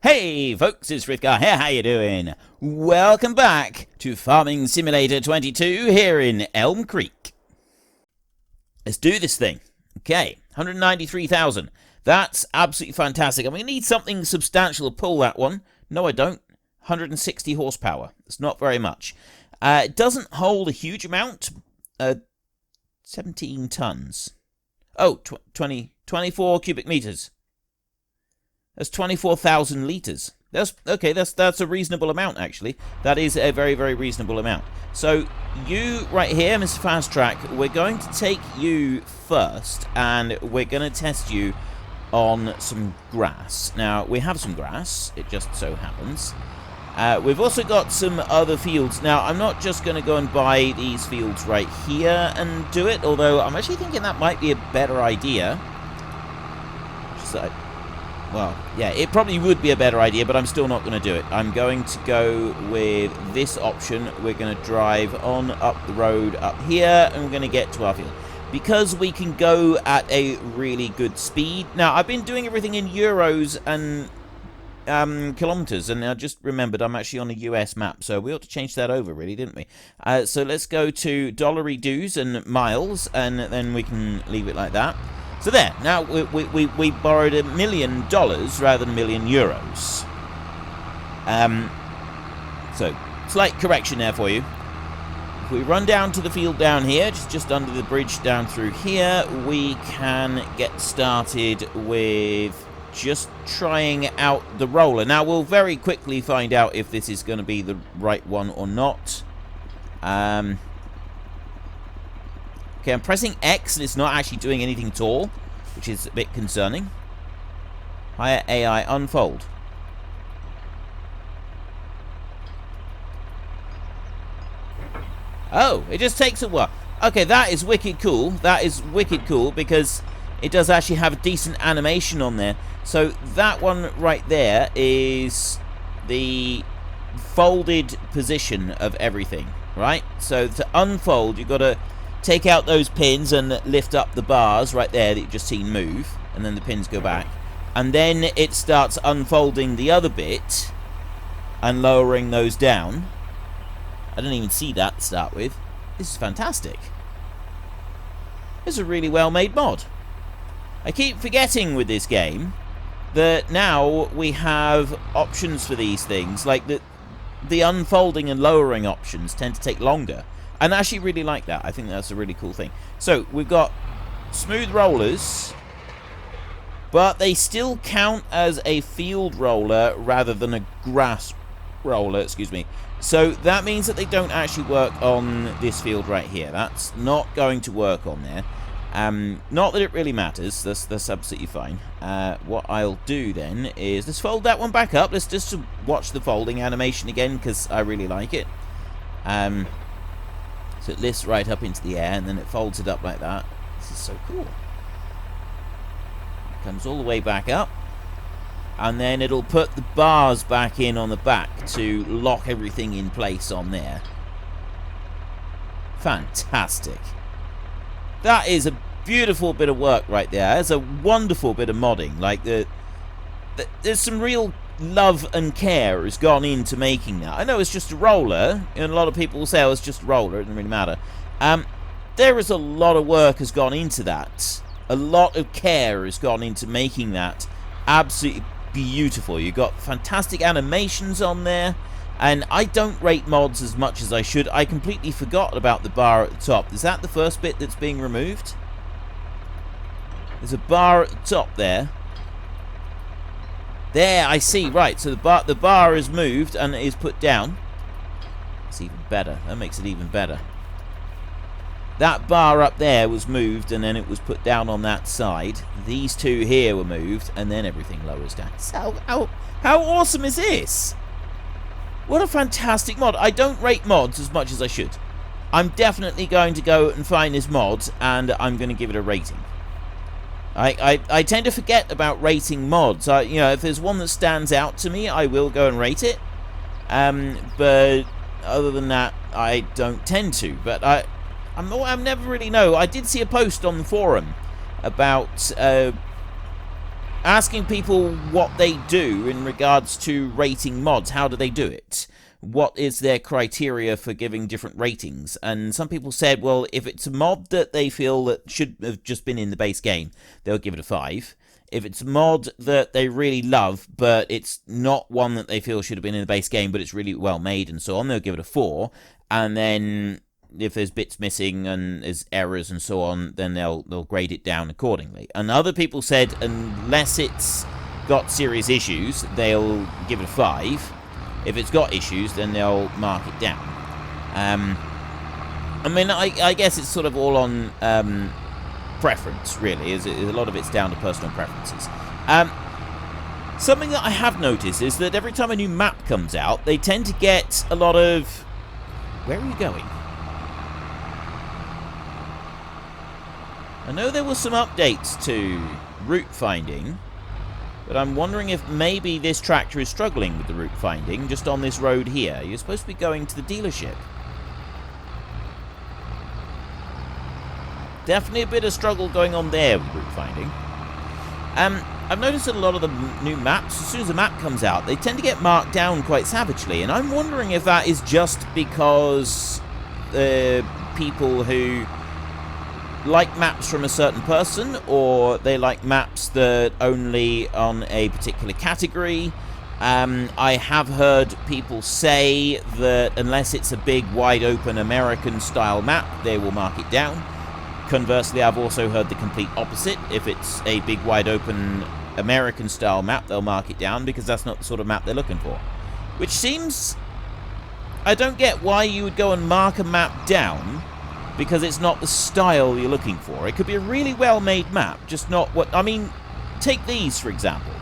Hey folks, it's Frithgar here, how you doing? Welcome back to Farming Simulator 22 here in Elm Creek. Let's do this thing. Okay, 193,000. That's absolutely fantastic. I'm going to need something substantial to pull that one. No, I don't. 160 horsepower. It's not very much. It doesn't hold a huge amount. 17 tons. Oh, 24 cubic meters. That's 24,000 litres. That's a reasonable amount, actually. That is a very, very reasonable amount. So, you right here, Mr. Fast Track, we're going to take you first, and we're going to test you on some grass. Now, we have some grass, it just so happens. We've also got some other fields. Now, I'm not just going to go and buy these fields right here and do it, although I'm actually thinking that might be a better idea. Well, yeah, it probably would be a better idea, but I'm still not going to do it. I'm going to go with this option. We're going to drive on up the road up here, and we're going to get to our field. Because we can go at a really good speed. Now, I've been doing everything in euros and kilometers, and I just remembered I'm actually on a US map, so we ought to change that over, really, didn't we? So let's go to dollary dues and miles, and then we can leave it like that. So there, now we borrowed $1 million rather than €1 million. So, slight correction there for you. If we run down to the field down here, just under the bridge down through here, we can get started with just trying out the roller. Now, we'll very quickly find out if this is going to be the right one or not. Okay, I'm pressing X and it's not actually doing anything at all, which is a bit concerning. Higher AI unfold. Oh, it just takes a while. Okay, that is wicked cool. That is wicked cool because it does actually have a decent animation on there. So that one right there is the folded position of everything, right? So to unfold, you've got to take out those pins and lift up the bars right there that you've just seen move, and then the pins go back. And then it starts unfolding the other bit and lowering those down. I didn't even see that to start with. This is fantastic. This is a really well-made mod. I keep forgetting with this game that now we have options for these things, like the unfolding and lowering options tend to take longer. And I actually really like that. I think that's a really cool thing. So, we've got smooth rollers, but they still count as a field roller rather than a grass roller, excuse me. So, that means that they don't actually work on this field right here. That's not going to work on there. Not that it really matters. That's absolutely fine. What I'll do then is, let's fold that one back up. Let's just watch the folding animation again, because I really like it. So it lifts right up into the air, and then it folds it up like that. This is so cool. It comes all the way back up. And then it'll put the bars back in on the back to lock everything in place on there. Fantastic. That is a beautiful bit of work right there. That's a wonderful bit of modding. Like, there's some real love and care has gone into making that. I know it's just a roller, and a lot of people will say, oh, it's just a roller, it doesn't really matter. There is a lot of work has gone into that. A lot of care has gone into making that absolutely beautiful. You've got fantastic animations on there, and I don't rate mods as much as I should. I completely forgot about the bar at the top. Is that the first bit that's being removed? There's a bar at the top there. There, I see. Right, so the bar is moved and is put down. It's even better. That makes it even better. That bar up there was moved and then it was put down on that side. These two here were moved and then everything lowers down. So, how awesome is this? What a fantastic mod. I don't rate mods as much as I should. I'm definitely going to go and find this mod and I'm going to give it a rating. I tend to forget about rating mods. You know, if there's one that stands out to me, I will go and rate it. But other than that, I don't tend to. But I'm never really know. I did see a post on the forum about asking people what they do in regards to rating mods. How do they do it? What is their criteria for giving different ratings? And some people said, well, if it's a mod that they feel that should have just been in the base game, they'll give it a 5. If it's a mod that they really love, but it's not one that they feel should have been in the base game, but it's really well made and so on, they'll give it a 4. And then if there's bits missing and there's errors and so on, then they'll grade it down accordingly. And other people said unless it's got serious issues, they'll give it a 5. If it's got issues, then they'll mark it down. I mean, I guess it's sort of all on preference, really. A lot of it's down to personal preferences. Something that I have noticed is that every time a new map comes out, they tend to get a lot of... Where are you going? I know there were some updates to route finding, but I'm wondering if maybe this tractor is struggling with the route finding just on this road here. You're supposed to be going to the dealership. Definitely a bit of struggle going on there with route finding. I've noticed that a lot of the new maps, as soon as a map comes out, they tend to get marked down quite savagely, and I'm wondering if that is just because people who like maps from a certain person, or they like maps that only on a particular category. I have heard people say that unless it's a big, wide-open American-style map, they will mark it down. Conversely, I've also heard the complete opposite. If it's a big, wide-open American-style map, they'll mark it down because that's not the sort of map they're looking for. Which seems... I don't get why you would go and mark a map down because it's not the style you're looking for. It could be a really well-made map, just not what... I mean, take these, for example.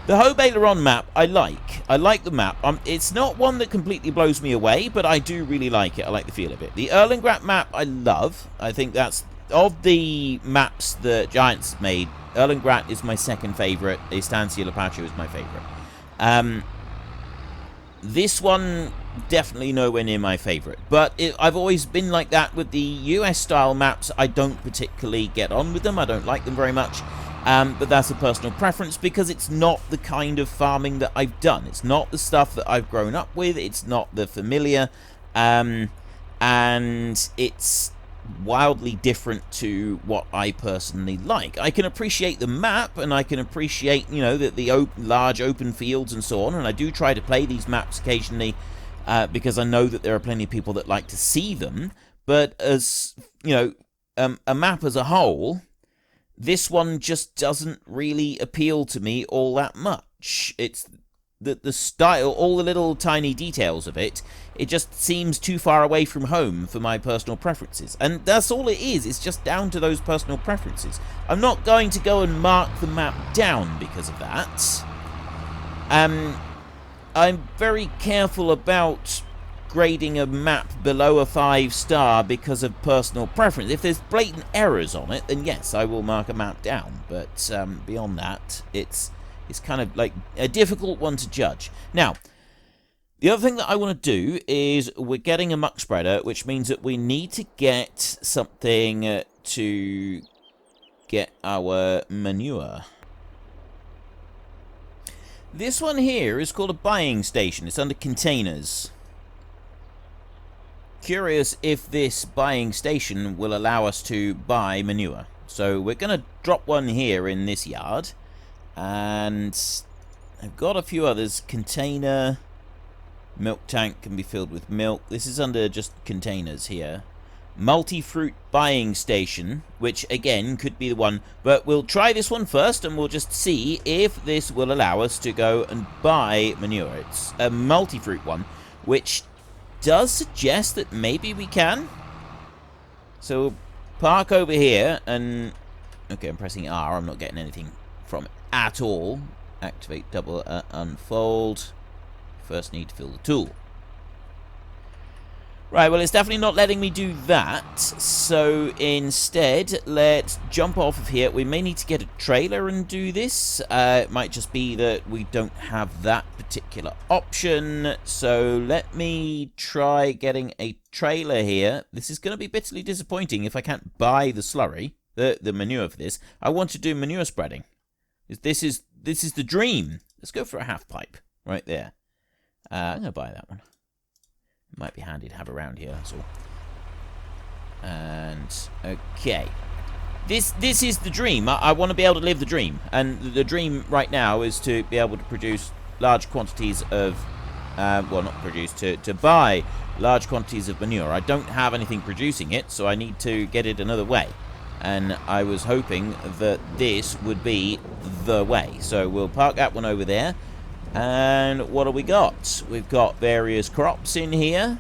The Hoe Baler map, I like. I like the map. It's not one that completely blows me away, but I do really like it. I like the feel of it. The Erlengratt map, I love. I think that's... Of the maps that Giants made, Erlengratt is my second favourite. Estancia Lapaccio is my favourite. This one... definitely nowhere near my favourite, but I've always been like that with the US style maps. I don't particularly get on with them. I don't like them very much, but that's a personal preference because it's not the kind of farming that I've done. It's not the stuff that I've grown up with. It's not the familiar, and it's wildly different to what I personally like. I can appreciate the map, and I can appreciate, you know, the large open fields and so on, and I do try to play these maps occasionally because I know that there are plenty of people that like to see them, but as, you know, a map as a whole, this one just doesn't really appeal to me all that much. It's the style, all the little tiny details of it, it just seems too far away from home for my personal preferences. And that's all it is. It's just down to those personal preferences. I'm not going to go and mark the map down because of that. I'm very careful about grading a map below a 5-star because of personal preference. If there's blatant errors on it, then yes, I will mark a map down. But beyond that, it's kind of like a difficult one to judge. Now, the other thing that I want to do is we're getting a muck spreader, which means that we need to get something to get our manure. This one here is called a buying station. It's under containers. Curious if this buying station will allow us to buy manure. So we're going to drop one here in this yard. And I've got a few others. Container, milk tank can be filled with milk. This is under just containers here. Multi-fruit buying station, which again could be the one, but we'll try this one first and we'll just see if this will allow us to go and buy manure. It's a multi-fruit one, which does suggest that maybe we can. So we'll park over here and... Okay, I'm pressing R. I'm not getting anything from it at all. Activate double unfold. First need to fill the tool. Right, well, it's definitely not letting me do that. So instead, let's jump off of here. We may need to get a trailer and do this. It might just be that we don't have that particular option. So let me try getting a trailer here. This is going to be bitterly disappointing if I can't buy the slurry, the manure for this. I want to do manure spreading. This is the dream. Let's go for a half pipe right there. I'm gonna buy that one. It might be handy to have around here. That's all. And okay, this is the dream. I want to be able to live the dream, and the dream right now is to be able to produce large quantities of, well, not produce, to buy large quantities of manure. I don't have anything producing it, so I need to get it another way. And I was hoping that this would be the way. So we'll park that one over there. And what have we got? We've got various crops in here.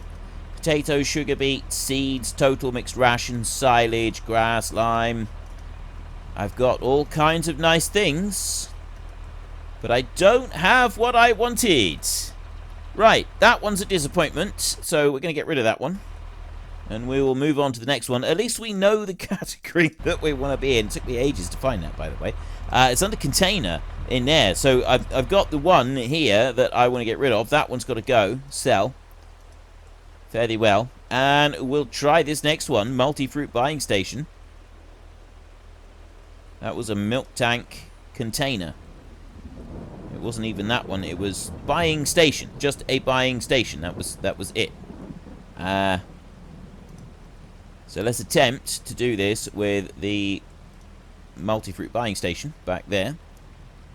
Potatoes, sugar beet, seeds, total mixed rations, silage, grass, lime. I've got all kinds of nice things. But I don't have what I wanted. Right, that one's a disappointment. So we're going to get rid of that one. And we will move on to the next one. At least we know the category that we want to be in. It took me ages to find that, by the way. It's under container in there. So I've got the one here that I want to get rid of. That one's got to go. Sell. Fairly well. And we'll try this next one. Multi-fruit buying station. That was a milk tank container. It wasn't even that one. It was buying station. Just a buying station. That was it. So let's attempt to do this with the multi-fruit buying station back there.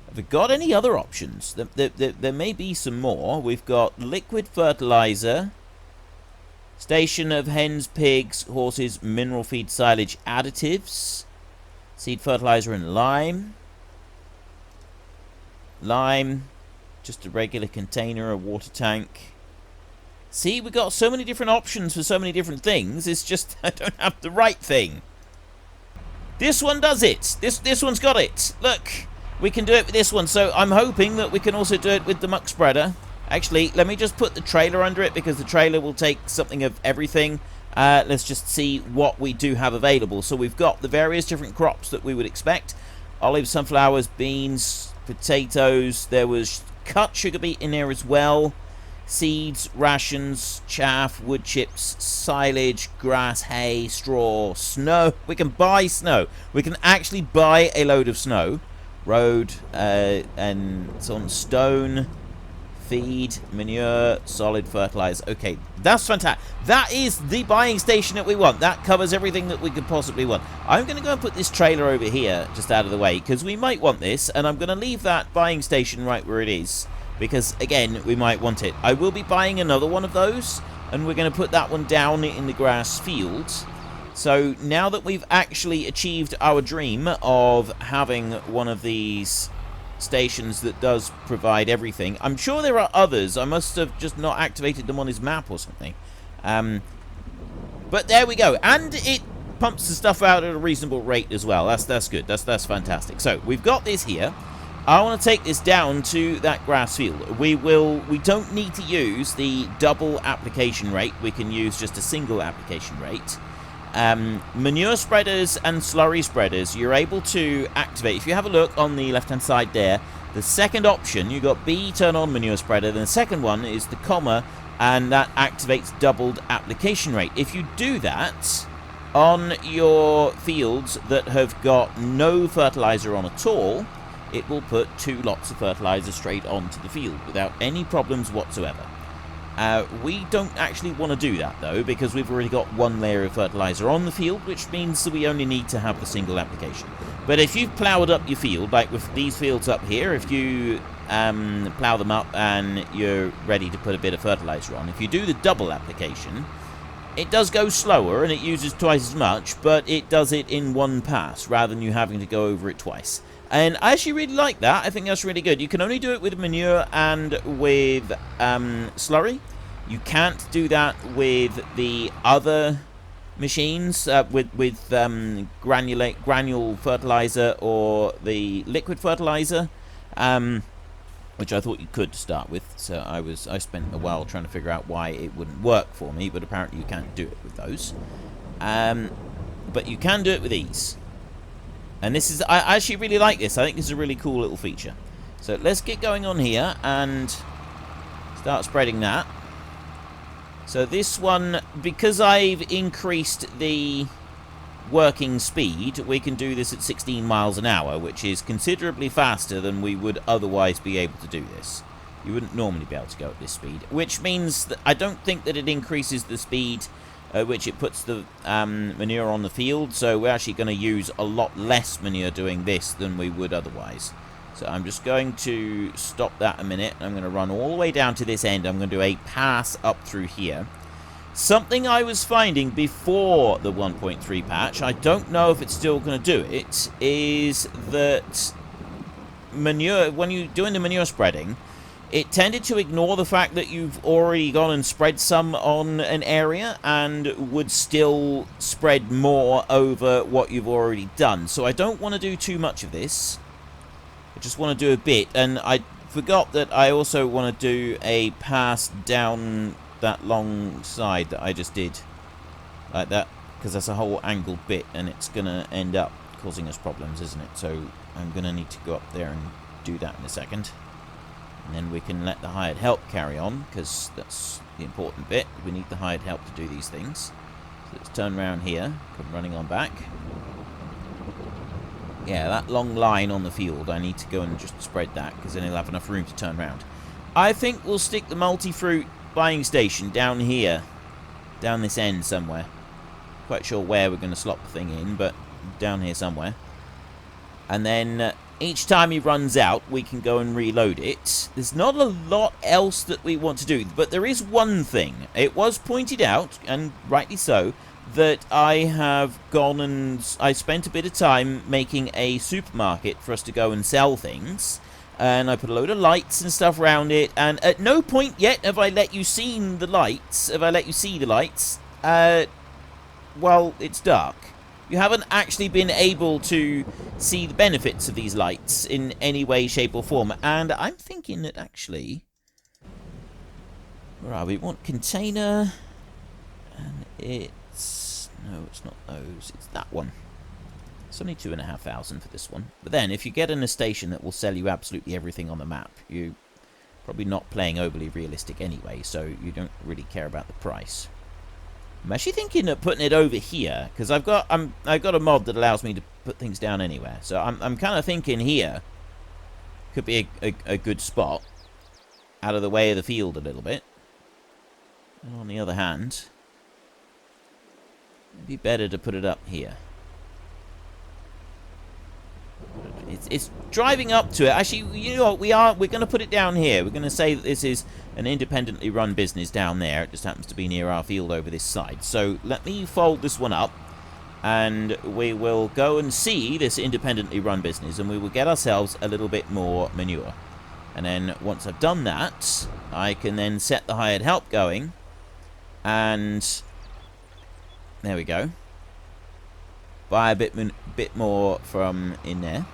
Have we got any other options? There may be some more. We've got liquid fertilizer, station of hens, pigs, horses, mineral feed, silage, additives, seed fertilizer and lime. Lime, just a regular container, a water tank. See, we've got so many different options for so many different things. It's just I don't have the right thing. This one does it. This one's got it. Look, we can do it with this one. So I'm hoping that we can also do it with the muck spreader. Actually, let me just put the trailer under it because the trailer will take something of everything. Let's just see what we do have available. So we've got the various different crops that we would expect. Olives, sunflowers, beans, potatoes. There was cut sugar beet in there as well. Seeds, rations, chaff, wood chips, silage, grass, hay, straw, snow. We can buy snow. We can actually buy a load of snow. Road, and so on, stone, feed, manure, solid fertilizer. Okay, that's fantastic. That is the buying station that we want. That covers everything that we could possibly want. I'm going to go and put this trailer over here, just out of the way, because we might want this, and I'm going to leave that buying station right where it is. Because, again, we might want it. I will be buying another one of those, and we're going to put that one down in the grass field. So, now that we've actually achieved our dream of having one of these stations that does provide everything. I'm sure there are others. I must have just not activated them on his map or something. But there we go. And it pumps the stuff out at a reasonable rate as well. That's good. That's fantastic. So, we've got this here. I want to take this down to that grass field. We don't need to use the double application rate. We can use just a single application rate. Manure spreaders and slurry spreaders, you're able to activate. If you have a look on the left-hand side there, the second option, you got B, turn on manure spreader. Then the second one is the comma, and that activates doubled application rate. If you do that on your fields that have got no fertilizer on at all, it will put 2 lots of fertilizer straight onto the field without any problems whatsoever. We don't actually want to do that, though, because we've already got 1 layer of fertilizer on the field, which means that we only need to have the single application. But if you've ploughed up your field, like with these fields up here, if you plough them up and you're ready to put a bit of fertilizer on, if you do the double application, it does go slower and it uses twice as much, but it does it in one pass rather than you having to go over it twice. And I actually really like that. I think that's really good. You can only do it with manure and with slurry. You can't do that with the other machines, with granule fertilizer or the liquid fertilizer, which I thought you could start with. So I spent a while trying to figure out why it wouldn't work for me, but apparently you can't do it with those. But you can do it with these. And this is, I actually really like this. I think this is a really cool little feature. So let's get going on here and start spreading that. So this one, because I've increased the working speed, we can do this at 16 miles an hour, which is considerably faster than we would otherwise be able to do this. You wouldn't normally be able to go at this speed, which means that I don't think that it increases the speed at which it puts the manure on the field, so we're actually going to use a lot less manure doing this than we would otherwise. So I'm just going to stop that a minute. I'm going to run all the way down to this end. I'm going to do a pass up through here. Something I was finding before the 1.3 patch, I don't know if it's still going to do it, is that manure, when you're doing the manure spreading, it tended to ignore the fact that you've already gone and spread some on an area and would still spread more over what you've already done. So I don't want to do too much of this. I just want to do a bit. And I forgot that I also want to do a pass down that long side that I just did. Like that. Because that's a whole angled bit and it's going to end up causing us problems, isn't it? So I'm going to need to go up there and do that in a second. And then we can let the hired help carry on, because that's the important bit. We need the hired help to do these things. So let's turn around here, come running on back. Yeah, that long line on the field, I need to go and just spread that, because then he'll have enough room to turn around. I think we'll stick the multi-fruit buying station down here, down this end somewhere. Quite sure where we're going to slot the thing in, but down here somewhere. And then each time he runs out, we can go and reload it. There's not a lot else that we want to do, but there is one thing. It was pointed out, and rightly so, that I have gone and I spent a bit of time making a supermarket for us to go and sell things. And I put a load of lights and stuff around it, and at no point yet have I let you see the lights. Well, it's dark. You haven't actually been able to see the benefits of these lights in any way, shape, or form. And I'm thinking that actually... Where are we? We want container... And it's... No, it's not those. It's that one. It's only 2,500 for this one. But then, if you get in a station that will sell you absolutely everything on the map, you're probably not playing overly realistic anyway, so you don't really care about the price. I'm actually thinking of putting it over here, because I've got a mod that allows me to put things down anywhere. So I'm kind of thinking here could be a good spot, out of the way of the field a little bit. And on the other hand, it'd be better to put it up here. It's driving up to it. Actually, you know what? We're going to put it down here. We're going to say that this is an independently run business down there. It just happens to be near our field over this side. So let me fold this one up, and we will go and see this independently run business, and we will get ourselves a little bit more manure. And then once I've done that, I can then set the hired help going, and there we go. Buy a bit more from in there.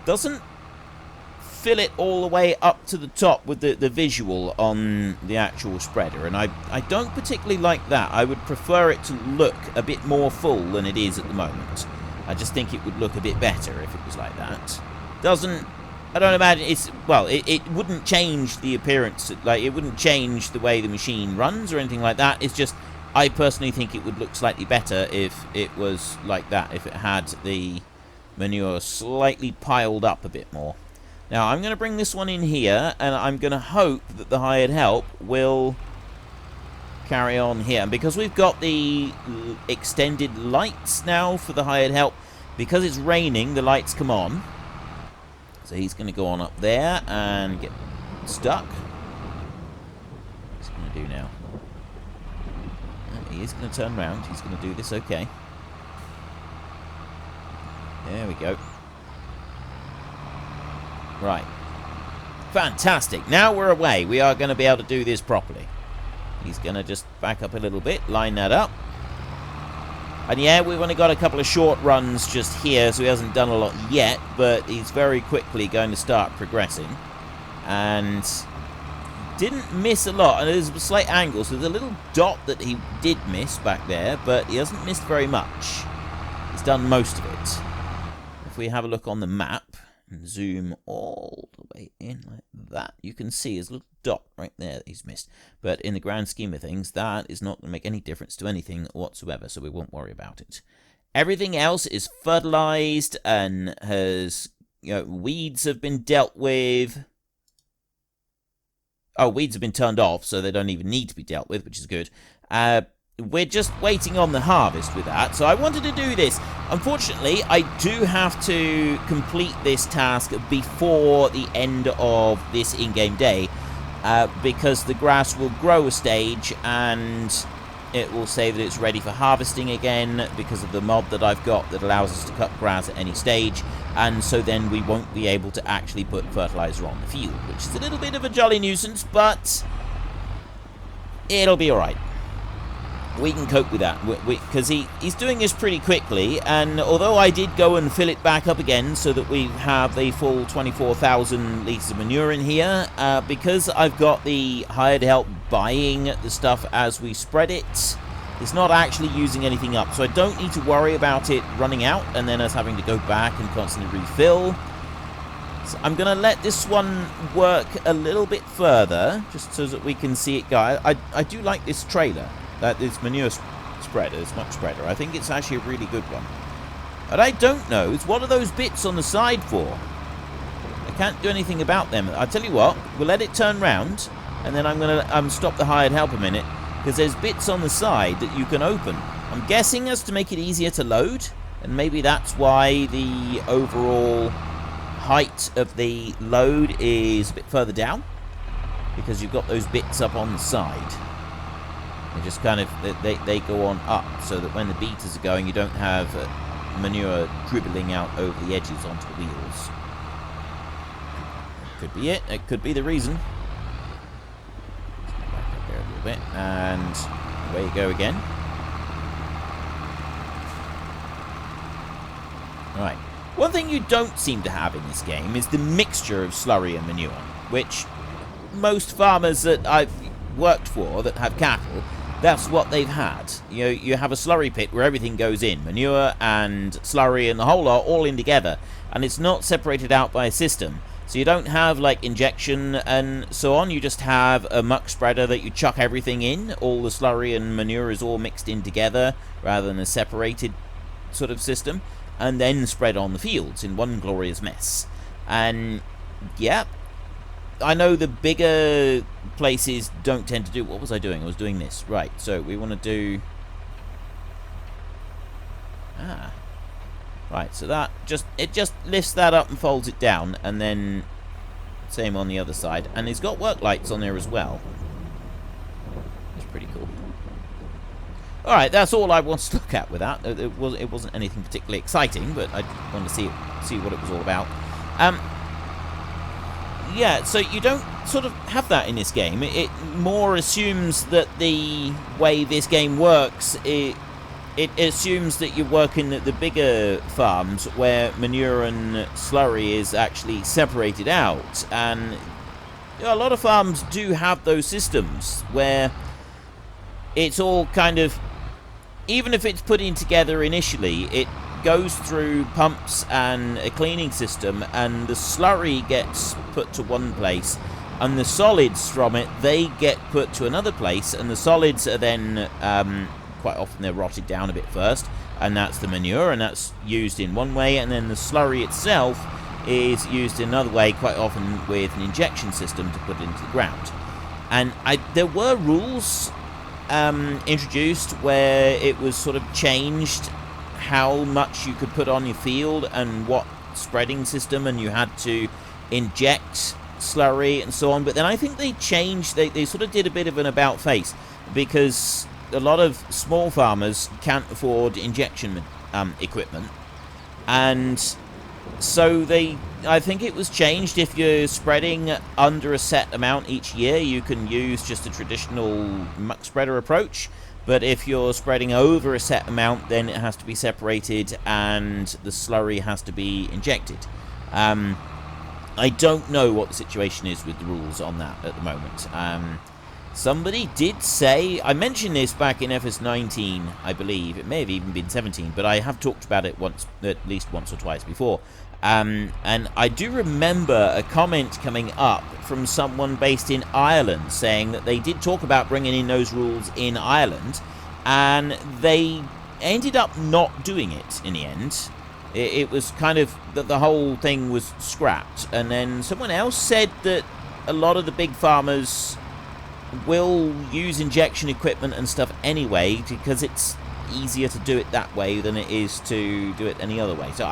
Doesn't fill it all the way up to the top with the visual on the actual spreader, and I don't particularly like that. I would prefer it to look a bit more full than it is at the moment. I just think it would look a bit better if it was like that. I don't imagine it's... Well, it wouldn't change the appearance, like, it wouldn't change the way the machine runs or anything like that. It's just, I personally think it would look slightly better if it was like that, if it had the manure slightly piled up a bit more. Now, I'm going to bring this one in here, and I'm going to hope that the hired help will carry on here. And because we've got the extended lights now for the hired help, because it's raining, the lights come on. So he's going to go on up there and get stuck. What's he going to do now? He is going to turn around. He's going to do this okay. There we go. Right. Fantastic. Now we're away. We are going to be able to do this properly. He's going to just back up a little bit, line that up. And yeah, we've only got a couple of short runs just here, so he hasn't done a lot yet, but he's very quickly going to start progressing. And didn't miss a lot, and there's a slight angle, so there's a little dot that he did miss back there, but he hasn't missed very much. He's done most of it. If we have a look on the map, And zoom all the way in like that. You can see his little dot right there that he's missed. But in the grand scheme of things, that is not going to make any difference to anything whatsoever, so we won't worry about it. Everything else is fertilized and has, weeds have been dealt with. Oh, weeds have been turned off, so they don't even need to be dealt with, which is good. We're just waiting on the harvest with that, so I wanted to do this. Unfortunately, I do have to complete this task before the end of this in-game day, because the grass will grow a stage, and it will say that it's ready for harvesting again, because of the mod that I've got that allows us to cut grass at any stage, and so then we won't be able to actually put fertilizer on the field, which is a little bit of a jolly nuisance, but it'll be alright. We can cope with that, because he's doing this pretty quickly, and although I did go and fill it back up again so that we have the full 24,000 litres of manure in here, because I've got the hired help buying the stuff as we spread it, it's not actually using anything up, so I don't need to worry about it running out and then us having to go back and constantly refill. So I'm going to let this one work a little bit further, just so that we can see it go. I do like this trailer. This manure spreader, this muck spreader. I think it's actually a really good one. What I don't know is what are those bits on the side for? I can't do anything about them. I'll tell you what, we'll let it turn round, and then I'm going to stop the hired help a minute, because there's bits on the side that you can open. I'm guessing as to make it easier to load, and maybe that's why the overall height of the load is a bit further down, because you've got those bits up on the side. They just kind of, they go on up, so that when the beaters are going, you don't have manure dribbling out over the edges onto the wheels. Could be it. It could be the reason. Back up there a little bit, and away you go again. Right. One thing you don't seem to have in this game is the mixture of slurry and manure, which most farmers that I've worked for that have cattle, that's what they've had. You have a slurry pit where everything goes in, manure and slurry and the whole lot all in together, and it's not separated out by a system. So you don't have like injection and so on, you just have a muck spreader that you chuck everything in, all the slurry and manure is all mixed in together rather than a separated sort of system, and then spread on the fields in one glorious mess. And yeah, I know the bigger places don't tend to do... What was I doing? I was doing this. Right, so we want to do... Right, so that it just lifts that up and folds it down, and then same on the other side. And it's got work lights on there as well. It's pretty cool. Alright, that's all I wanted to look at with that. It wasn't anything particularly exciting, but I wanted to see what it was all about. Yeah, so you don't sort of have that in this game. It more assumes that the way this game works, it assumes that you work in the bigger farms where manure and slurry is actually separated out. And a lot of farms do have those systems where it's all kind of, even if it's put in together initially, it goes through pumps and a cleaning system, and the slurry gets put to one place, and the solids from it, they get put to another place, and the solids are then, quite often they're rotted down a bit first, and that's the manure, and that's used in one way, and then the slurry itself is used in another way, quite often with an injection system to put into the ground. And there were rules introduced where it was sort of changed how much you could put on your field and what spreading system, and you had to inject slurry and so on. But then I think they changed, they sort of did a bit of an about face, because a lot of small farmers can't afford injection equipment, and so I think it was changed. If you're spreading under a set amount each year, you can use just a traditional muck spreader approach. But if you're spreading over a set amount, then it has to be separated and the slurry has to be injected. I don't know what the situation is with the rules on that at the moment. Somebody did say, I mentioned this back in FS19, I believe. It may have even been 17, but I have talked about it once, at least once or twice before. And I do remember a comment coming up from someone based in Ireland saying that they did talk about bringing in those rules in Ireland, and they ended up not doing it in the end. It was kind of that the whole thing was scrapped, and then someone else said that a lot of the big farmers will use injection equipment and stuff anyway because it's easier to do it that way than it is to do it any other way. So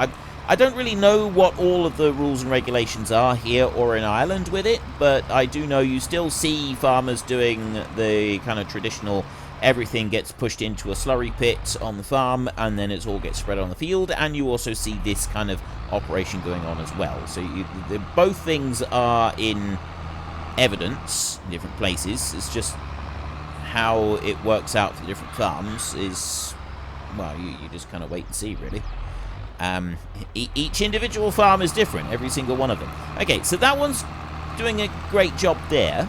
I don't really know what all of the rules and regulations are here or in Ireland with it, but I do know you still see farmers doing the kind of traditional everything gets pushed into a slurry pit on the farm and then it all gets spread on the field, and you also see this kind of operation going on as well. So both things are in evidence in different places. It's just how it works out for different farms is, well, you just kind of wait and see, really. Each individual farm is different, every single one of them. Okay, so that one's doing a great job there.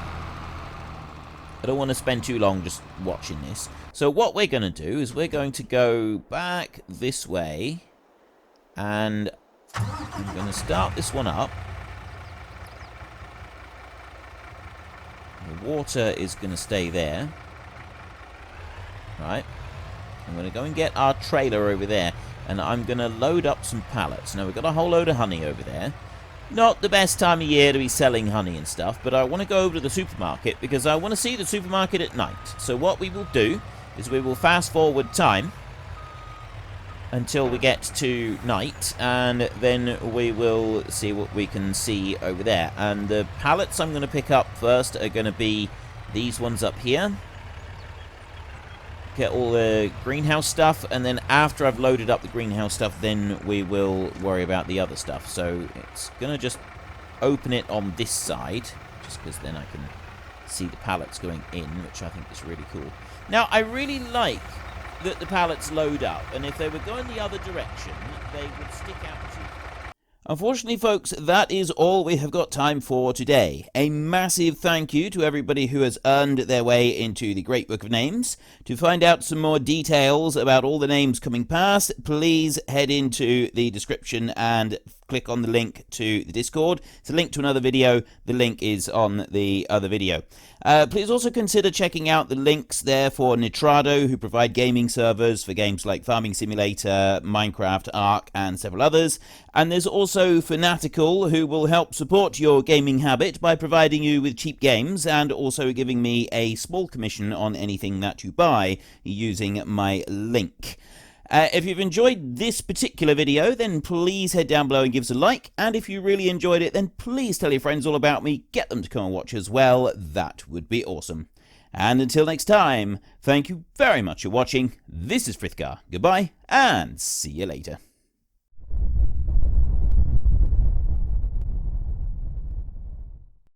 I don't want to spend too long just watching this. So what we're going to do is we're going to go back this way, and I'm going to start this one up. The water is going to stay there. Right. I'm going to go and get our trailer over there, and I'm going to load up some pallets. Now, we've got a whole load of honey over there. Not the best time of year to be selling honey and stuff, but I want to go over to the supermarket because I want to see the supermarket at night. So what we will do is we will fast forward time until we get to night, and then we will see what we can see over there. And the pallets I'm going to pick up first are going to be these ones up here. Get all the greenhouse stuff, and then after I've loaded up the greenhouse stuff, then we will worry about the other stuff. So it's going to just open it on this side, just because then I can see the pallets going in, which I think is really cool. Now, I really like that the pallets load up, and if they were going the other direction, they would stick out to... Unfortunately, folks, that is all we have got time for today. A massive thank you to everybody who has earned their way into the Great Book of Names. To find out some more details about all the names coming past, please head into the description and click on the link to the Discord. It's a link to another video. The link is on the other video. Please also consider checking out the links there for Nitrado, who provide gaming servers for games like Farming Simulator, Minecraft, Ark, and several others. And there's also Fanatical, who will help support your gaming habit by providing you with cheap games and also giving me a small commission on anything that you buy using my link. If you've enjoyed this particular video, then please head down below and give us a like. And if you really enjoyed it, then please tell your friends all about me. Get them to come and watch as well. That would be awesome. And until next time, thank you very much for watching. This is Frithgar. Goodbye, and see you later.